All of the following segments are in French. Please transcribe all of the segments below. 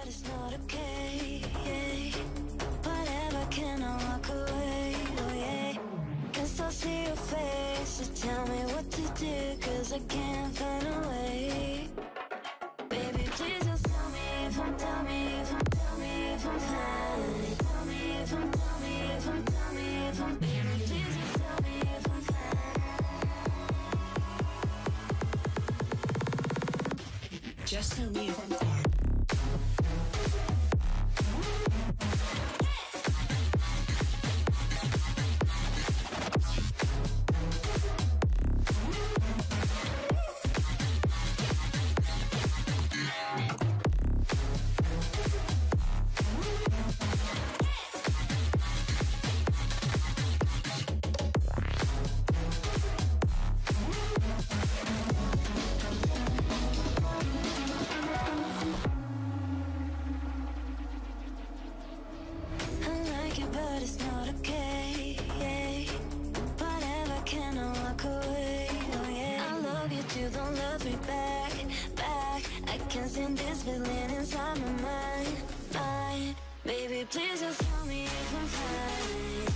it's not okay. Yeah. Whatever, can I walk away? Oh yeah. Guess I'll see your face, so tell me what to do, cause I can't find a way. Baby, please just tell me if I'm, tell me if I'm, tell me if I'm fine. Tell me if I'm, tell me if I'm, tell me if I'm, baby, please just tell me if I'm fine. Just tell me if I'm fine. But it's not okay, yeah. Whatever, can I walk away? Oh yeah. I love you too, don't love me back, back. I can't stand this feeling inside my mind, mind. Baby, please just tell me if I'm fine.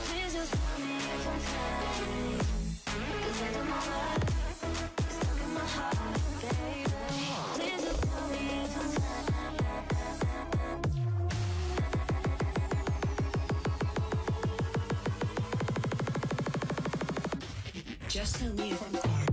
Please just tell me if I'm fine, cause I don't know why it's stuck in my heart, baby. Please just tell me if I'm fine. Just tell me if I'm fine.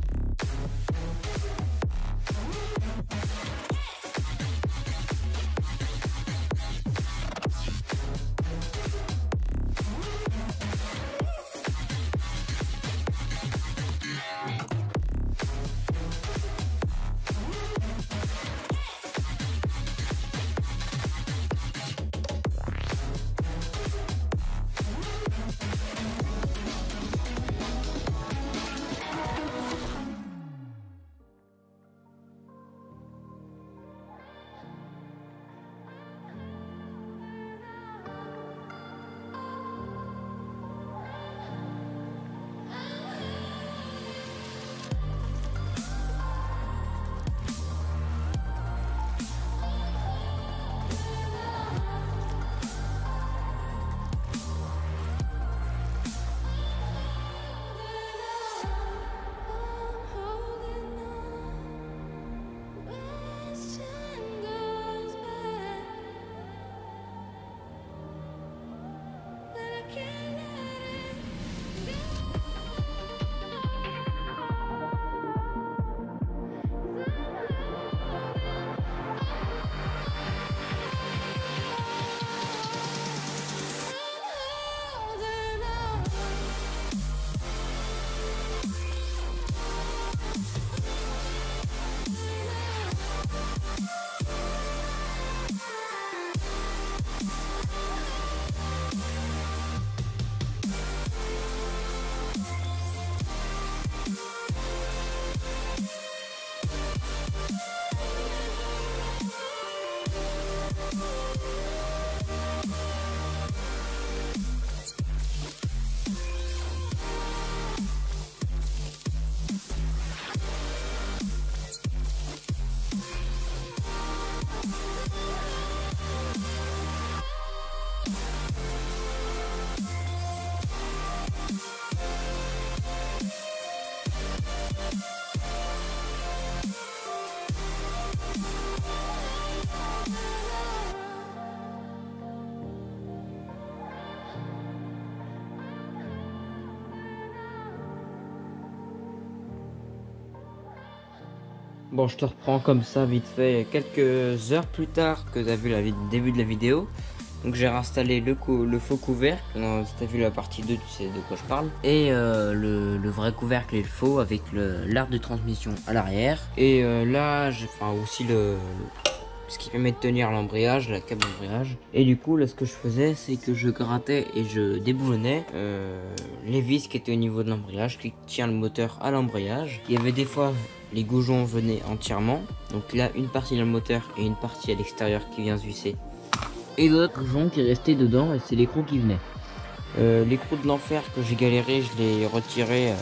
Bon, je te reprends comme ça vite fait quelques heures plus tard que tu as vu le début de la vidéo. Donc j'ai réinstallé le faux couvercle. Si tu as vu la partie 2, tu sais de quoi je parle. Et le vrai couvercle et le faux avec l'arc de transmission à l'arrière. Et là, enfin aussi ce qui permet de tenir l'embrayage, la cape d'embrayage. Et du coup, là, ce que je faisais, c'est que je grattais et je déboulonnais les vis qui étaient au niveau de l'embrayage, qui tient le moteur à l'embrayage. Il y avait des fois, les goujons venaient entièrement. Donc là, une partie dans le moteur et une partie à l'extérieur qui vient se visser. Et d'autres goujons qui restaient dedans et c'est l'écrou qui venait. L'écrou de l'enfer que j'ai galéré, je l'ai retiré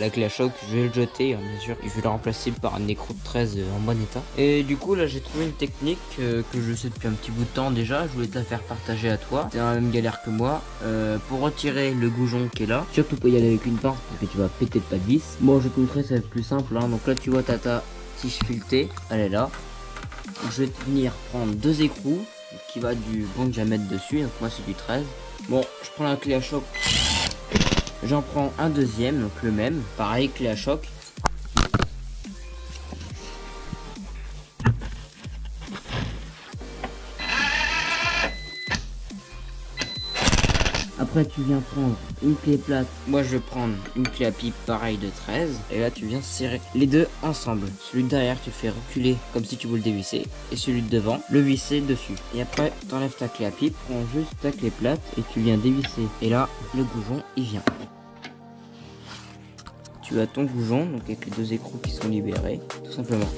la clé à choc, je vais le jeter bien sûr, et je vais le remplacer par un écrou de 13 en bon état. Et du coup là j'ai trouvé une technique que je sais depuis un petit bout de temps déjà, je voulais te la faire partager à toi, c'est la même galère que moi. Pour retirer le goujon qui est là, surtout pas y aller avec une pince parce que tu vas péter de pas de vis. Bon, je vais te montrer, ça va être plus simple hein. Donc là tu vois ta tige filetée, elle est là. Donc, je vais venir prendre deux écrous qui va du bon que je vais mettre dessus, donc moi c'est du 13. Bon, je prends la clé à choc, j'en prends un deuxième, donc le même, pareil, clé à choc. Après tu viens prendre une clé plate, moi je vais prendre une clé à pipe pareil de 13. Et là tu viens serrer les deux ensemble. Celui de derrière tu fais reculer comme si tu voulais le dévisser. Et celui de devant, le visser dessus. Et après tu enlèves ta clé à pipe, prends juste ta clé plate et tu viens dévisser. Et là le goujon il vient. Tu as ton goujon, donc avec les deux écrous qui sont libérés, tout simplement.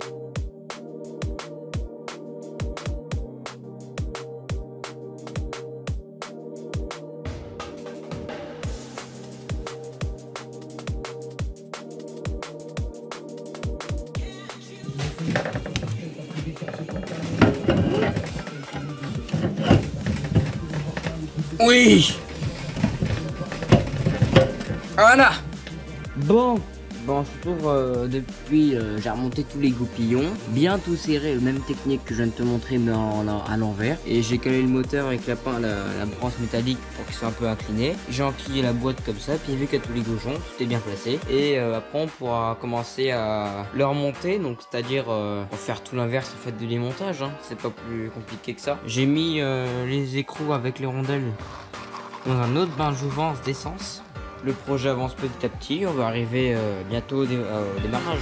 Oui. Voilà. Bon, je trouve depuis j'ai remonté tous les goupillons, bien tout serré, même technique que je viens de te montrer mais à l'envers. Et j'ai calé le moteur avec la branche métallique pour qu'il soit un peu incliné. J'ai enquillé la boîte comme ça, puis vu qu'il y a tous les goujonds, tout est bien placé. Et après on pourra commencer à le remonter, donc c'est-à-dire faire tout l'inverse en fait du démontage, hein. C'est pas plus compliqué que ça. J'ai mis les écrous avec les rondelles dans un autre bain jouvence d'essence. Le projet avance petit à petit, on va arriver bientôt au démarrage.